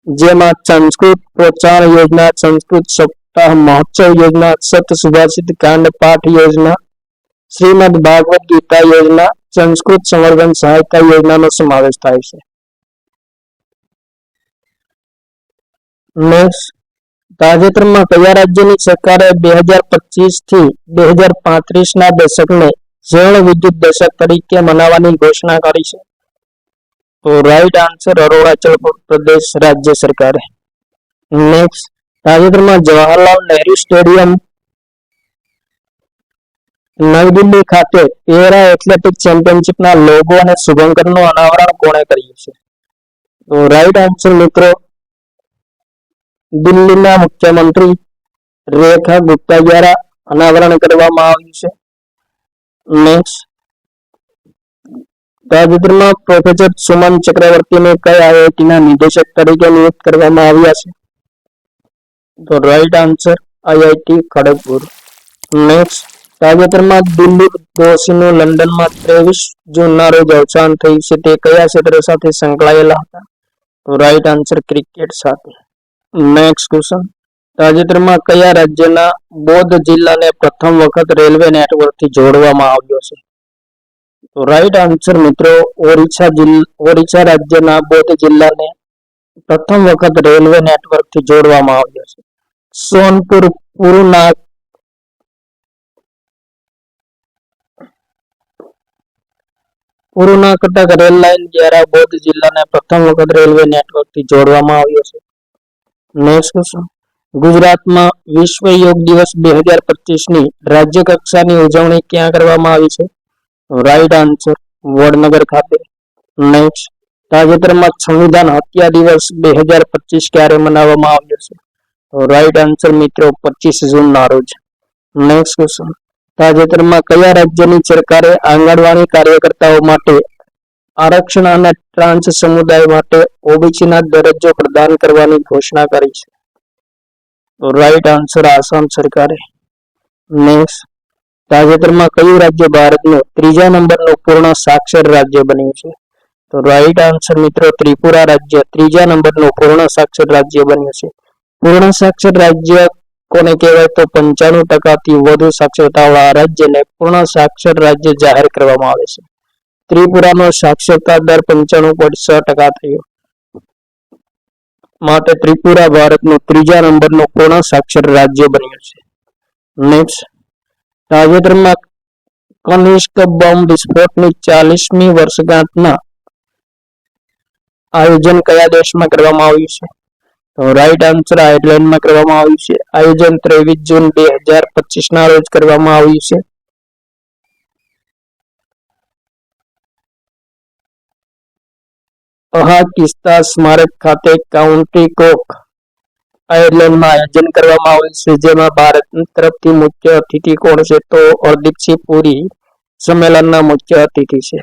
જેમાં સંસ્કૃત પ્રોત્સાહન યોજના, સંસ્કૃત સપ્તાહ મહોત્સવ યોજના, સત સુભાષિત કાંડ પાઠ યોજના, શ્રીમદ ભાગવત ગીતા યોજના, સંસ્કૃત સંવર્ધન સહાયતા યોજનાનો સમાવેશ થાય છે. નેક્સ્ટ, તાજેતરમાં કયા રાજ્યની સરકારે 2025 થી 2035ના દશકને જળ વિદ્યુત દશક તરીકે મનાવવાની ઘોષણા કરી છે? તો રાઈટ આન્સર અરુણાચલ પ્રદેશ રાજ્ય સરકારે. નેક્સ્ટ, તાજેતરમાં જવાહરલાલ નહેરુ સ્ટેડિયમ નવી દિલ્હી ખાતે પેરા એથ્લેટિક ચેમ્પિયનશિપના લોગો અને શુભંકરનું અનાવરણ કોણે કર્યું છે? તો રાઈટ આન્સર મિત્રો, દિલ્હીના મુખ્યમંત્રી રેખા ગુપ્તા દ્વારા અનાવરણ કરવામાં આવ્યું છે. નેક્સ્ટ, તાજેતરમાં પ્રોફેસર સુમન ચક્રવર્તીને કઈ આઈઆઈટીના નિદેશક તરીકે નિયુક્ત કરવામાં આવ્યા છે? તો right answer IIT Kharagpur. Next, તાજેતરમાં દિલીપ દોશીનું લંડનમાં 23 જૂનના રોજ અવસાન થયું છે, તે કયા ક્ષેત્ર સાથે સંકળાયેલા હતા? તો રાઈટ આન્સર ક્રિકેટ સાથે. નેક્સ્ટ ક્વેશ્ચન, તાજેતરમાં કયા રાજ્યના બોધ જિલ્લાને પ્રથમ વખત રેલવે નેટવર્કથી જોડવામાં આવ્યો છે? તો રાઈટ આન્સર મિત્રો, ઓરિસ્સા રાજ્યના બોધ જિલ્લાને પ્રથમ વખત રેલવે નેટવર્કથી જોડવામાં આવ્યો છે. સોનપુર પુરુના કટક રેલ લાઇન દ્વારા બોધ જિલ્લાને પ્રથમ વખત રેલવે નેટવર્કથી જોડવામાં આવ્યો છે. નેક્સ્ટ ક્વેશ્ચન, ગુજરાતમાં વિશ્વ યોગ દિવસ 2025ની રાજ્ય કક્ષાની ઉજવણી ક્યાં કરવામાં આવી છે? રાઈટ આન્સર વડનગર ખાતે. નેક્સ્ટ, તાજેતરમાં સંવિધાન હત્યા દિવસ 2025 ક્યારે મનાવવામાં આવ્યો છે? રાઈટ આન્સર મિત્રો 25 જૂનના રોજ. નેક્સ્ટ ક્વેશ્ચન, તાજેતરમાં કયા રાજ્યની સરકારે આંગણવાડી કાર્યકર્તાઓ માટે આરક્ષણ અને ટ્રાન્સ સમુદાય માટે ઓબીસીના દરજ્જો પ્રદાન કરવાની ઘોષણા કરી છે? રાઈટ આન્સર આસામ સરકારે. નેક્સ્ટ, તાજેતરમાં કયું રાજ્ય ભારતનું ત્રીજા નંબરનું પૂર્ણ સાક્ષર રાજ્ય બન્યું છે? તો રાઈટ આન્સર મિત્રો ત્રિપુરા રાજ્ય ત્રીજા નંબરનું પૂર્ણ સાક્ષર રાજ્ય બન્યું છે. પૂર્ણ સાક્ષર રાજ્ય કોને કહેવાય? તો 95% વધુ સાક્ષરતાવાળા રાજ્યને પૂર્ણ સાક્ષર રાજ્ય જાહેર કરવામાં આવે છે. ત્રિપુરાનો સાક્ષરતા દર 95.6% થયો. માટે ત્રિપુરા ભારતનું ત્રીજા નંબરનું પૂર્ણ સાક્ષર રાજ્ય બન્યું છે. નેક્સ્ટ, તાજેતરમાં કનિષ્ક બોમ્બ વિસ્ફોટની 40મી વર્ષગાંઠના આયોજન કયા દેશમાં કરવામાં આવ્યું છે? તો રાઈટ આન્સર આયર્લેન્ડમાં કરવામાં આવ્યું છે. આયોજન 23 જૂન 2025ના રોજ કરવામાં આવ્યું છે. અહાકિસ્તા સ્મારક ખાતે કાઉન્ટી કોક આયર્લેન્ડમાં આયોજન કરવામાં આવ્યું છે, જેમાં ભારત તરફથી મુખ્ય અતિથિ કોણ છે? તો હરદીપસિંહ પુરી સંમેલનના મુખ્ય અતિથિ છે.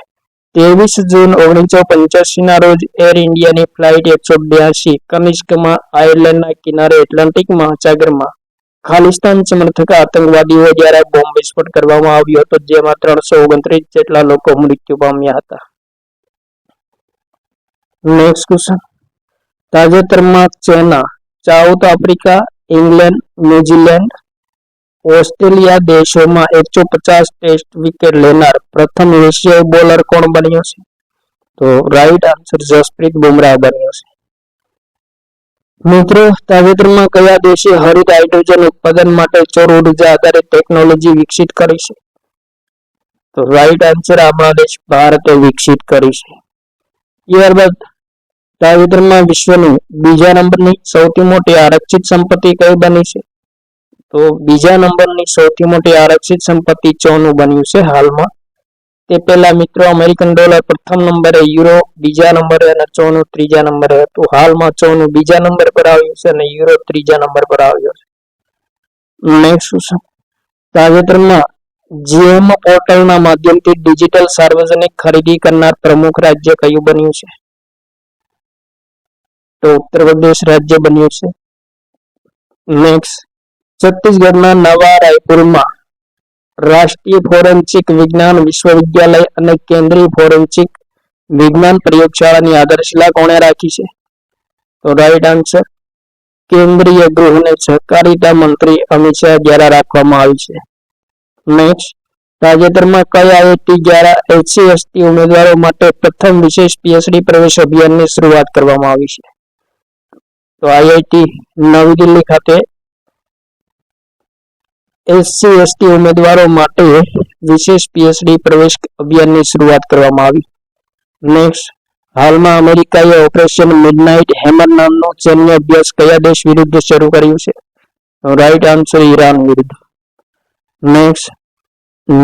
23 જૂન 1985ના રોજ એર ઇન્ડિયાની ફ્લાઇટ 182 કનિષ્કમાં આયર્લેન્ડના કિનારે એટલાન્ટિક મહાસાગરમાં ખાલિસ્તાન સમર્થક આતંકવાદીઓ દ્વારા બોમ્બ વિસ્ફોટ કરવામાં આવ્યો હતો, જેમાં 329 જેટલા લોકો મૃત્યુ પામ્યા હતા. નેક્સ્ટ ક્વેશ્ચન, તાજેતરમાં China, south Africa, England, New Zealand, Australia દેશોમાં 150 ટેસ્ટ વિકેટ લેનાર પ્રથમ એશિયાઈ બોલર કોણ બન્યો છે? તો રાઈટ આન્સર જસપ્રીત બુમરાહ બન્યો છે. મિત્રો, તાજેતરમાં કયા દેશે હરિત હાઇડ્રોજન ઉત્પાદન માટે સૌર ઉર્જા આધારિત ટેકનોલોજી વિકસિત કરી છે? તો રાઈટ આન્સર આપણા દેશ ભારતે વિકસિત કરી છે. ત્યારબાદ તાજેતરમાં વિશ્વની બીજા નંબરની સૌથી મોટી આરક્ષિત સંપત્તિ કઈ બની છે? તો બીજા નંબરની સૌથી મોટી આરક્ષિત સંપત્તિ ચોનું બન્યું છે હાલમાં. તે પહેલા મિત્રો અમેરિકન ડોલર પ્રથમ નંબરે, યુરો બીજા નંબરે અને ચોનું ત્રીજા નંબરે હતું. હાલમાં ચોનું બીજા નંબર પર આવ્યું છે અને યુરો ત્રીજા નંબર પર આવ્યો છે. નેક્સ્ટ, તાજેતરમાં જીએમ પોર્ટલના માધ્યમથી ડિજિટલ સાર્વજનિક ખરીદી કરનાર પ્રમુખ રાજ્ય કયું બન્યું છે? તો ઉત્તર પ્રદેશ રાજ્ય બન્યું છે. નેક્સ્ટ, છત્તીસગઢના નવા રાયપુરમાં રાષ્ટ્રીય ફોરેન્સિક વિજ્ઞાન વિશ્વવિદ્યાલય અને કેન્દ્રીય ફોરેન્સિક વિજ્ઞાન પ્રયોગશાળાની આધારશિલા કોણે રાખી છે? તો રાઈટ આન્સર કેન્દ્રીય ગૃહ અને સહકારિતા મંત્રી અમિત શાહ દ્વારા રાખવામાં આવી છે. નેક્સ્ટ, તાજેતરમાં કઈ આઈઆઈટી દ્વારા એસસી/એસટી ઉમેદવારો માટે પ્રથમ વિશેષ પીએચડી પ્રવેશ અભિયાનની શરૂઆત કરવામાં આવી છે? તો આઈઆઈટી નવી દિલ્હી ખાતે એસસી/એસટી ઉમેદવારો માટે વિશેષ પીએચડી પ્રવેશ અભિયાનની શરૂઆત કરવામાં આવી. નેક્સ્ટ, હાલમાં અમેરિકાએ ઓપરેશન મિડનાઇટ હેમર નામનો સૈન્ય અભ્યાસ કયા દેશ વિરુદ્ધ શરૂ કર્યું છે? રાઈટ આન્સર ઈરાન વિરુદ્ધ. નેક્સ્ટ,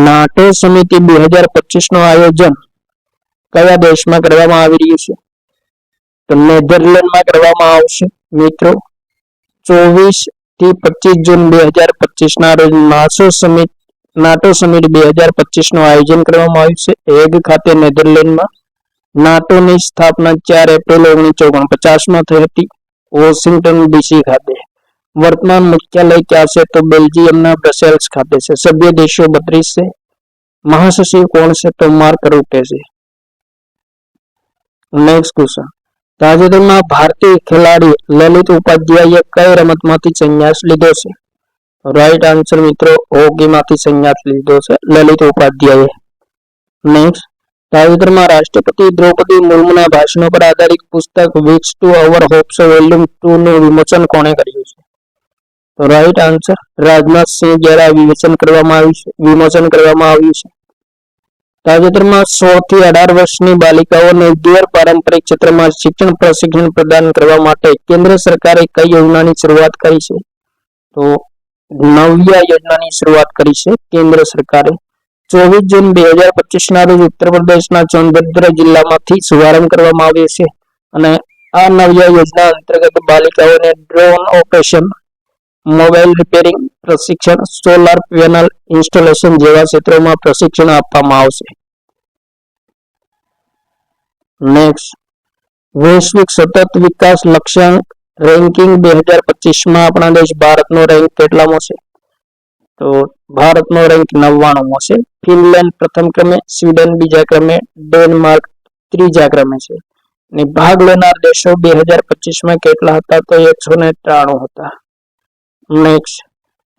નાટો સમિતિ 2025નું આયોજન કયા દેશમાં કરવામાં આવી રહ્યું છે? તો નેધરલેન્ડમાં કરવામાં આવશે. મિત્રો, 24 થી 25 જૂન 2025ના રોજ નાટો સમિટ 2025નું આયોજન કરવામાં આવ્યું છે હેગ ખાતે નેધરલેન્ડમાં. નાટોની સ્થાપના 4 એપ્રિલ 1949માં થઈ હતી વોશિંગ્ટન ડીસી ખાતે. વર્તમાન મુખ્યાલય ક્યાં છે? તો બેલ્જિયમના બ્રસેલ્સ ખાતે છે. સભ્ય દેશો 32 છે. મહાસચિવ કોણ છે? તો માર્ક રૂટે છે. નેક્સ્ટ ક્વેશ્ચન, તાજેતરમાં ભારતીય ખેલાડી લલિત ઉપાધ્યાયે કઈ રમતમાંથી સંન્યાસ લીધો છે? રાઈટ આન્સર મિત્રો હોકીમાંથી સંન્યાસ લીધો છે લલિત ઉપાધ્યાયે. નેક્સ્ટ, તાજેતરમાં રાષ્ટ્રપતિ દ્રૌપદી મુર્મુના ભાષણો પર આધારિત પુસ્તક Wings to Our Hopes volume 2 નું વિમોચન કોણે કર્યું છે? તો રાઈટ આન્સર રાજનાથ સિંહ દ્વારા વિમોચન કરવામાં આવ્યું છે. તાજેતરમાં 16 થી 18 વર્ષની બાલિકાઓને ગેર પારંપરિક ક્ષેત્રમાં શિક્ષણ પ્રશિક્ષણ પ્રદાન કરવા માટે કેન્દ્ર સરકારે કઈ યોજનાની શરૂઆત કરી છે? તો નવ્યા યોજનાની શરૂઆત કરી છે કેન્દ્ર સરકારે 24 જૂન 2025 ના રોજ ઉત્તર પ્રદેશના સોનભદ્ર જિલ્લામાંથી શુભારંભ કરવામાં આવ્યો છે અને આ નવ્યા યોજના અંતર્ગત બાલિકાઓને ડ્રોન ઓપરેશન, મોબાઈલ રિપેરિંગ પ્રશિક્ષણ, સોલાર પેનલ ઇન્સ્ટોલેશન જેવા ક્ષેત્રોમાં પ્રશિક્ષણ આપવામાં આવશે. નેક્સ્ટ, વૈશ્વિક સતત વિકાસ લક્ષ્યાંક રેન્કિંગ 2025 માં આપણા દેશ ભારતનો રેન્ક કેટલામો છે? તો ભારતનો રેન્ક 99મો છે. ફિનલેન્ડ પ્રથમ ક્રમે, સ્વીડન બીજા ક્રમે, ડેનમાર્ક ત્રીજા ક્રમે છે. અને ભાગ લેનાર દેશો 2025માં કેટલા હતા? તો 193 હતા. નેક્સ્ટ,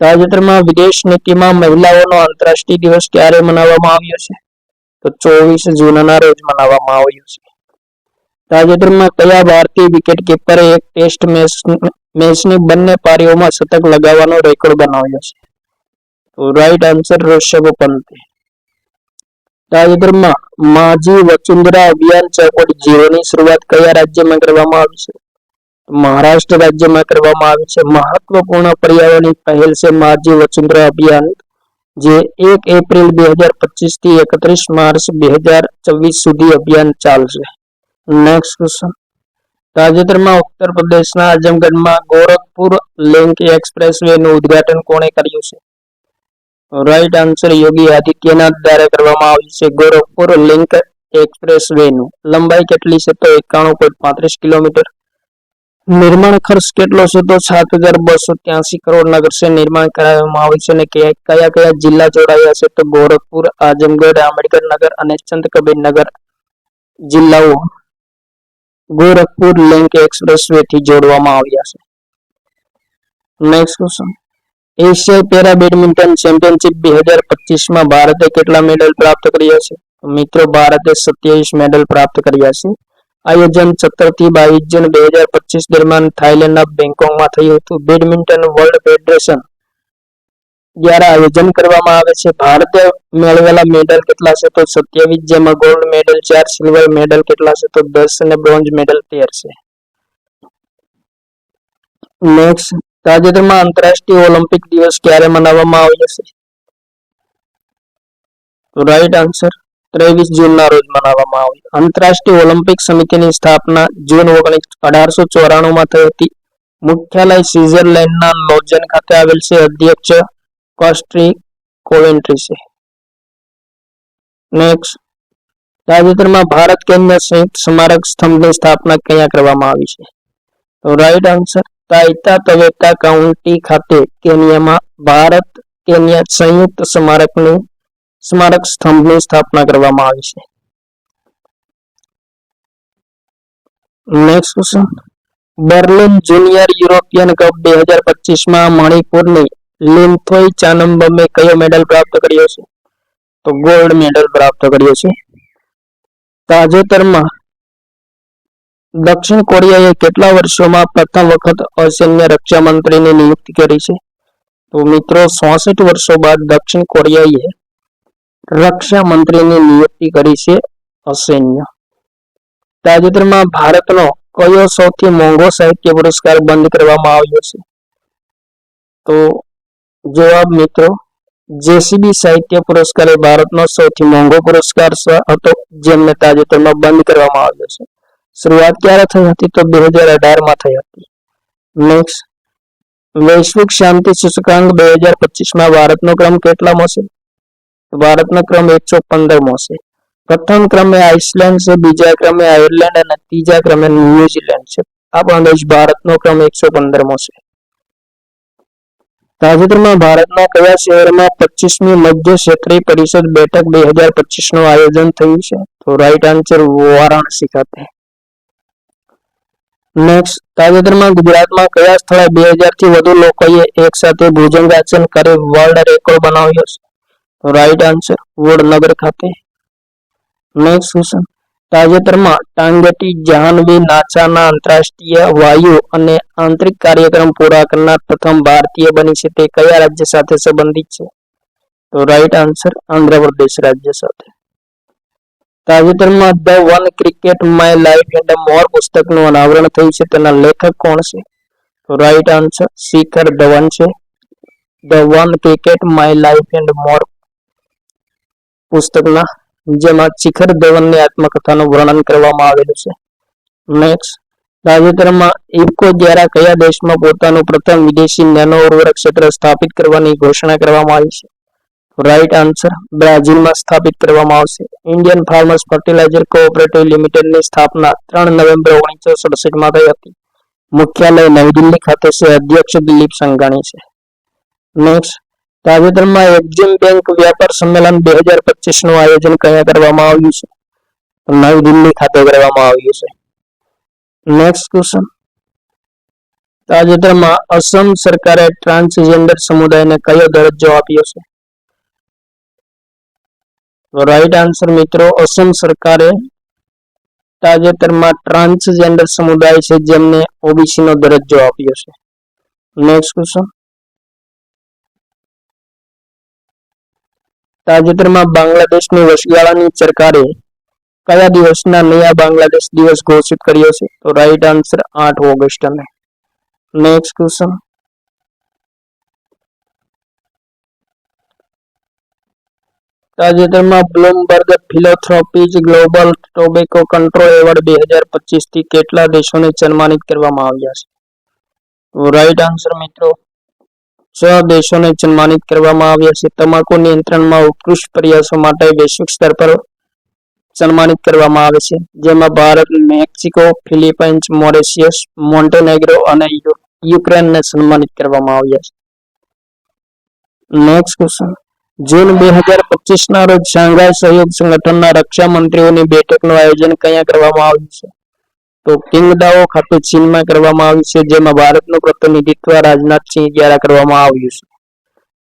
તાજેતરમાં વિદેશ નીતિમાં મહિલાઓનો આંતરરાષ્ટ્રીય દિવસ ક્યારે મનાવવામાં આવ્યો છે? તો 24 જૂનના રોજ મનાવવામાં આવ્યો છે. તાજેતરમાં કયા ભારતીય વિકેટ કીપરે એક ટેસ્ટ મેચની બંને પારીઓમાં શતક લગાવવાનો રેકોર્ડ બનાવ્યો છે? તો રાઈટ આન્સર ઋષભ પંતે. તાજેતરમાં માજી વસુંધરા અભિયાન 6.0 ની શરૂઆત કયા રાજ્યમાં કરવામાં આવી છે? મહારાષ્ટ્ર રાજ્યમાં કરવામાં આવી છે. મહત્વપૂર્ણ પર્યાવરણની પહેલ છે માજી વસુંધરા અભિયાન, જે 1 એપ્રિલ 2025 થી 31 માર્ચ 2024 સુધી અભિયાન ચાલશે. નેક્સ્ટ ક્વેશ્ચન, તાજેતરમાં ઉત્તર પ્રદેશના આઝમગઢમાં ગોરખપુર લિંક એક્સપ્રેસ વે નું ઉદ્ઘાટન કોણે કર્યું છે? રાઈટ આન્સર યોગી આદિત્યનાથ દ્વારા કરવામાં આવ્યું છે. ગોરખપુર લિંક એક્સપ્રેસ વે નું લંબાઈ કેટલી છે? તો 91.35 કિલોમીટર. નિર્માણ ખર્ચ કેટલો છે? તો 7,283 કરોડના ખર્ચે નિર્માણ કરાવવામાં આવ્યું છે. અને કયા કયા જિલ્લા જોડાયા છે? તો ગોરખપુર, આઝમગઢ, આંબેડકરનગર અને સંત કબીરનગર જિલ્લાઓ ગોરખપુર લિંક એક્સપ્રેસ વે થી જોડવામાં આવ્યા છે. નેક્સ્ટ ક્વેશ્ચન, એશિયાઈ પેરા બેડમિન્ટન ચેમ્પિયનશિપ 2025માં ભારતે કેટલા મેડલ પ્રાપ્ત કર્યા છે? મિત્રો, ભારતે 27 મેડલ પ્રાપ્ત કર્યા છે. આયોજન 17 થી 22 જૂન 2025 દરમિયાન થાઈલેન્ડના બેંકોકમાં થયું હતું. બેડમિન્ટન વર્લ્ડ ફેડરેશન દ્વારા આયોજન કરવામાં આવે છે. ભારતે મેળવેલા મેડલ કેટલા છે? તો 27, જેમાં ગોલ્ડ મેડલ 4, સિલ્વર મેડલ કેટલા છે? તો 10 અને બ્રોન્ઝ મેડલ 13 છે. નેક્સ્ટ, તાજેતરમાં આંતરરાષ્ટ્રીય ઓલિમ્પિક દિવસ ક્યારે મનાવવામાં આવ્યો છે? તો રાઈટ આન્સર 23 જૂનના રોજ મનાવવામાં આવ્યો. આંતરરાષ્ટ્રીય ઓલિમ્પિક સમિતિની સ્થાપના જૂન 1894માં થઈ હતી. મુખ્યાલય સ્વિટ્ઝરલેન્ડના લોઝન ખાતે આવેલ છે. અધ્યક્ષ કોસ્ટ્રી કોવેન્ટ્રી છે. નેક્સ્ટ, તાજેતરમાં ભારત કેન્યા સંયુક્ત સ્મારક સ્તંભની સ્થાપના ક્યાં કરવામાં આવી છે? તો રાઈટ આન્સર તાઇતા તવેતા કાઉન્ટી ખાતે કેન્યામાં ભારત કેન્યા સંયુક્ત સ્મારક સ્તંભની સ્થાપના કરવામાં આવી છે. Next question, Berlin junior European cup 2025માં મણિપુરની લિન્થોઈ ચાનમ્બમે કયો મેડલ પ્રાપ્ત કર્યો છે? તો ગોલ્ડ મેડલ પ્રાપ્ત કર્યો છે. તાજેતરમાં દક્ષિણ કોરિયાએ કેટલા વર્ષોમાં પ્રથમ વખત અસૈન્ય રક્ષા મંત્રીની નિયુક્તિ કરી છે? તો મિત્રો, 66 વર્ષો બાદ દક્ષિણ કોરિયાએ રક્ષા મંત્રીની નિયુક્તિ કરી છે અસૈન્ય. તાજેતરમાં ભારતનો કયો સૌથી મોંઘો સાહિત્ય પુરસ્કાર બંધ કરવામાં આવ્યો છે? તો જવાબ મિત્રો, જેસીબી સાહિત્ય પુરસ્કાર એ ભારતનો સૌથી મોંઘો પુરસ્કાર હતો, જેમને તાજેતરમાં બંધ કરવામાં આવ્યો છે. શરૂઆત ક્યારે થઈ હતી? તો 2018માં થઈ હતી. નેક્સ્ટ, વૈશ્વિક શાંતિ સૂચકાંક 2025માં ભારતનો ક્રમ કેટલામો છે? ભારતનો ક્રમ 115મો છે. પ્રથમ ક્રમે આઇસલેન્ડ છે, બીજા ક્રમે આયર્લેન્ડ અને ત્રીજા ક્રમે ન્યુઝીલેન્ડ છે. આપણો દેશ ભારતનો ક્રમ 115મો છે. તાજેતરમાં ભારતના કયા શહેરમાં 25મી મધ્ય ક્ષેત્રીય પરિષદ બેઠક 2025નું આયોજન થયું છે? તો રાઈટ આન્સર વારાણસી ખાતે. નેક્સ્ટ, તાજેતરમાં ગુજરાતમાં કયા સ્થળે 2000 થી વધુ લોકોએ એક સાથે ભુજંગાસન કરી વર્લ્ડ રેકોર્ડ બનાવ્યો છે? તો રાઈટ આન્સર વડનગર ખાતે. નેક્સ્ટ ક્વેશ્ચન, તાજેતરમાં ટાંગેટી જાહ્નવી નાસાના આંતરરાષ્ટ્રીય વાયુ અને આંતરિક કાર્યક્રમ પૂરા કરનાર પ્રથમ ભારતીય બની છે. તે કયા રાજ્ય સાથે સંબંધિત છે? તો રાઈટ આન્સર આંધ્રપ્રદેશ રાજ્ય સાથે. તાજેતરમાં the one cricket my life and મોર પુસ્તકનું અનાવરણ થયું છે. તેના લેખક કોણ છે? તો રાઈટ આન્સર શિખર ધવન છે. The one cricket my life and મોર પુસ્તકના, જેમાં શિખર ધવનની આત્મકથાનું વર્ણન કરવામાં આવેલું છે. નેક્સ્ટ, તાજેતરમાં ઇફકો દ્વારા કયા દેશમાં પોતાનું પ્રથમ વિદેશી નેનો ઉર્વરક ક્ષેત્ર સ્થાપિત કરવાની ઘોષણા કરવામાં આવી છે? રાઈટ આન્સર, બ્રાઝિલમાં સ્થાપિત કરવામાં આવશે. ઇન્ડિયન ફાર્મર્સ ફર્ટિલાઇઝર કોઓપરેટિવ લિમિટેડની સ્થાપના 3 નવેમ્બર 1967 માં થઈ હતી. મુખ્યાલય નવી દિલ્હી ખાતે છે. અધ્યક્ષ દિલીપ સંઘાણી છે. નેક્સ્ટ, તાજેતરમાં એક્ઝિમ બેંક વ્યાપાર સંમેલન 2025 નું આયોજન ક્યાં કરવામાં આવ્યું છે? નવી દિલ્હી ખાતે કરવામાં આવ્યું છે. નેક્સ્ટ ક્વેશ્ચન, તાજેતરમાં અસમ સરકારે ટ્રાન્સજેન્ડર સમુદાયને કયો દરજ્જો આપ્યો છે? રાઈટ આન્સર મિત્રો, અસમ સરકારે તાજેતરમાં ટ્રાન્સજેન્ડર સમુદાય છે જેમને ઓબીસી નો દરજ્જો આપ્યો છે. નેક્સ્ટ ક્વેશ્ચન, તાજેતરમાં બાંગ્લાદેશની વચગાળાની સરકારે કયા દિવસના નયા બાંગ્લાદેશ દિવસ ઘોષિત કર્યો છે? તો રાઈટ આન્સર 8 ઓગસ્ટને. નેક્સ્ટ ક્વેશ્ચન, તાજેતરમાં Bloomberg philanthropies global tobacco control award 2025 થી કેટલા દેશોને સન્માનિત કરવામાં આવ્યા છે? તો રાઈટ આન્સર મિત્રો, 6 દેશોને સન્માનિત કરવામાં આવ્યા છે. તમાકુ નિયંત્રણમાં ઉત્કૃષ્ટ પ્રયાસો માટે વૈશ્વિક સ્તર પર સન્માનિત કરવામાં આવે છે, જેમાં ભારત, મેક્સિકો, ફિલિપાઇન્સ, મોરેશિયસ, મોન્ટેનેગ્રો અને યુક્રેનને સન્માનિત કરવામાં આવ્યા છે. નેક્સ્ટ ક્વેશ્ચન, જૂન 2025 ના રોજ શાંઘાઈ સહયોગ સંગઠનના રક્ષા મંત્રીઓની બેઠકનું આયોજન ક્યાં કરવામાં આવ્યું છે? તો કિંગદાઓ ખાતે ચીનમાં કરવામાં આવ્યું છે, જેમાં ભારતનું પ્રતિનિધિત્વ રાજનાથસિંહ દ્વારા કરવામાં આવ્યું છે.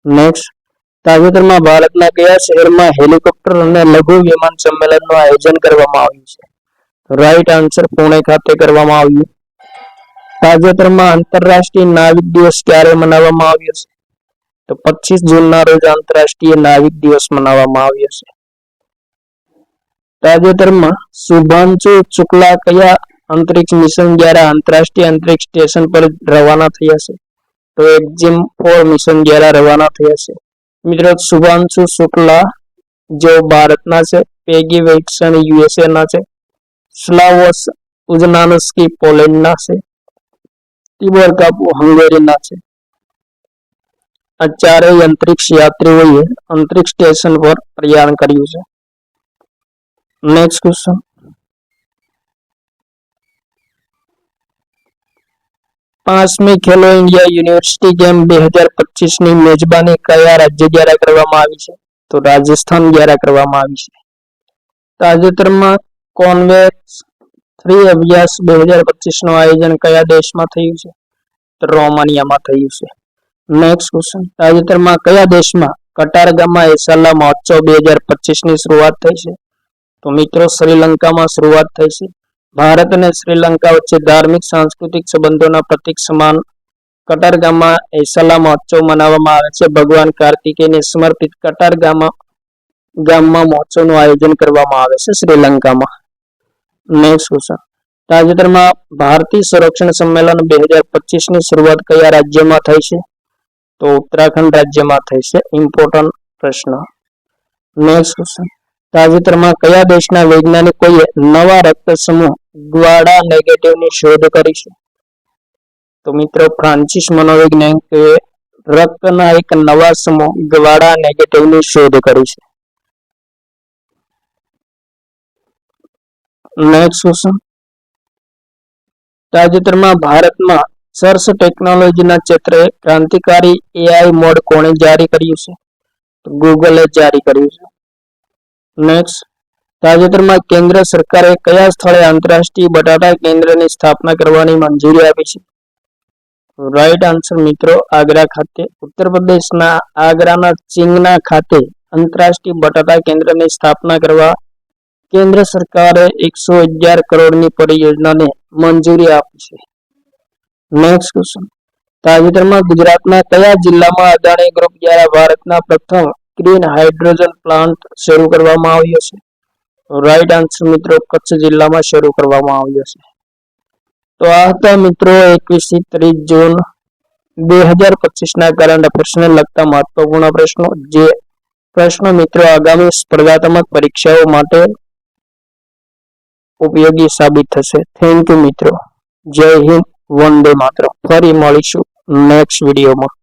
નેક્સ્ટ, તાજેતરમાં ભારતના કયા શહેરમાં હેલિકોપ્ટર અને લઘુ વિમાન સંમેલનનું આયોજન કરવામાં આવ્યું છે? રાઈટ આન્સર, પુણે ખાતે કરવામાં આવ્યું. તાજેતરમાં આંતરરાષ્ટ્રીય નાવિક દિવસ ક્યારે મનાવવામાં આવ્યો છે? તો 25 જૂનના રોજ આંતરરાષ્ટ્રીય નાવિક દિવસ મનાવવામાં આવ્યો છે. તાજેતરમાં શુભાંશુ શુક્લા કયા અંતરિક્ષ મિશન દ્વારા આંતરરાષ્ટ્રીય અંતરિક્ષ સ્ટેશન પર રવાના થયા છે? તો એક્ઝિમ 4 મિશન દ્વારા રવાના થયા છે. મિત્રો, શુભાંશુ શુક્લા જો ભારતના છે, પેગી વેઇટસન યુએસએ ના છે, સ્લાવોસ ઉઝનાનસ્કી પોલેન્ડના છે, તિબોર કાપુ હંગેરીના છે. આ ચારેય અંતરિક્ષ યાત્રીઓએ અંતરિક્ષ સ્ટેશન પર પ્રયાણ કર્યું છે. નેક્સ્ટ ક્વેશ્ચન, પાંચમી ખેલો ઇન્ડિયા યુનિવર્સિટી ગેમ 2025 ની મેજબાની કયા રાજ્ય દ્વારા કરવામાં આવી છે? તો રાજસ્થાન દ્વારા કરવામાં આવી છે. તાજેતરમાં કોન્વેક્સ 3 અભ્યાસ 2025 નું આયોજન કયા દેશમાં થયું છે? તો રોમાનિયામાં થયું છે. નેક્સ્ટ ક્વેશ્ચન, તાજેતરમાં કયા દેશમાં કટારગામમાં એસાલા મહોત્સવ 2025 ની શરૂઆત થઈ છે? તો મિત્રો, શ્રીલંકામાં શરૂઆત થઈ છે. ભારત અને શ્રીલંકા વચ્ચે ધાર્મિક સાંસ્કૃતિક સંબંધોના પ્રતીક સમાન કટારગામમાં એસાલા મહોત્સવ મનાવવામાં આવે છે. ભગવાન કાર્તિકેયને સમર્પિત કટારગામમાં મહોત્સવનું આયોજન કરવામાં આવે છે શ્રીલંકામાં. નેક્સ્ટ ક્વેશ્ચન, તાજેતરમાં ભારતીય સંરક્ષણ સંમેલન 2025 ની શરૂઆત કયા રાજ્યમાં થઈ છે? તો ઉત્તરાખંડ રાજ્યમાં થઈ છે. ઇમ્પોર્ટન્ટ પ્રશ્ન. નેક્સ્ટ ક્વેશ્ચન, તાજેતરમાં કયા દેશના વૈજ્ઞાનિકોએ નવા રક્ત સમૂહ ગ્વાડા નેગેટિવની શોધ કરી છે? તો મિત્રો, ફ્રાન્સિસ મનોવૈજ્ઞાનિકોએ રક્તના એક નવા સમૂહ ગ્વાડા નેગેટિવની શોધ કરી છે. નેક્સ્ટ ક્વેશ્ચન, તાજેતરમાં ભારતમાં સર્ચ ટેકનોલોજીના ક્ષેત્રે ક્રાંતિકારી એઆઈ મોડ કોણે જારી કર્યું છે? તો ગૂગલે જારી કર્યું છે. નેક્સ્ટ, તાજેતરમાં કેન્દ્ર સરકારે કયા સ્થળે આંતરરાષ્ટ્રીય બટાટા કેન્દ્રની સ્થાપના કરવાની મંજૂરી આપી છે? રાઈટ આન્સર મિત્રો, આગ્રા ખાતે. ઉત્તર પ્રદેશના આગ્રાના ચિંગના ખાતે આંતરરાષ્ટ્રીય બટાટા કેન્દ્રની સ્થાપના કરવા કેન્દ્ર સરકારે 111 કરોડની પરિયોજનાને મંજૂરી આપી છે. નેક્સ્ટ ક્વેશ્ચન, તાજેતરમાં ગુજરાતના કયા જિલ્લામાં અદાણી ગ્રુપ દ્વારા ભારતના પ્રથમ ગ્રીન હાઇડ્રોજન પ્લાન્ટ શરૂ કરવામાં આવ્યો છે? રાઈટ આન્સર મિત્રો, કચ્છ જિલ્લામાં શરૂ કરવામાં આવ્યો છે. તો આ હતા મિત્રો 21 થી 30 જૂન 2025 ના કરંટ અફેર્સને લગતા મહત્વપૂર્ણ પ્રશ્નો, જે પ્રશ્નો મિત્રો આગામી સ્પર્ધાત્મક પરીક્ષાઓ માટે ઉપયોગી સાબિત થશે. થેન્ક યુ મિત્રો. જય હિન્દ, વંદે માતરમ. ફરી મળીશું નેક્સ્ટ વિડીયોમાં.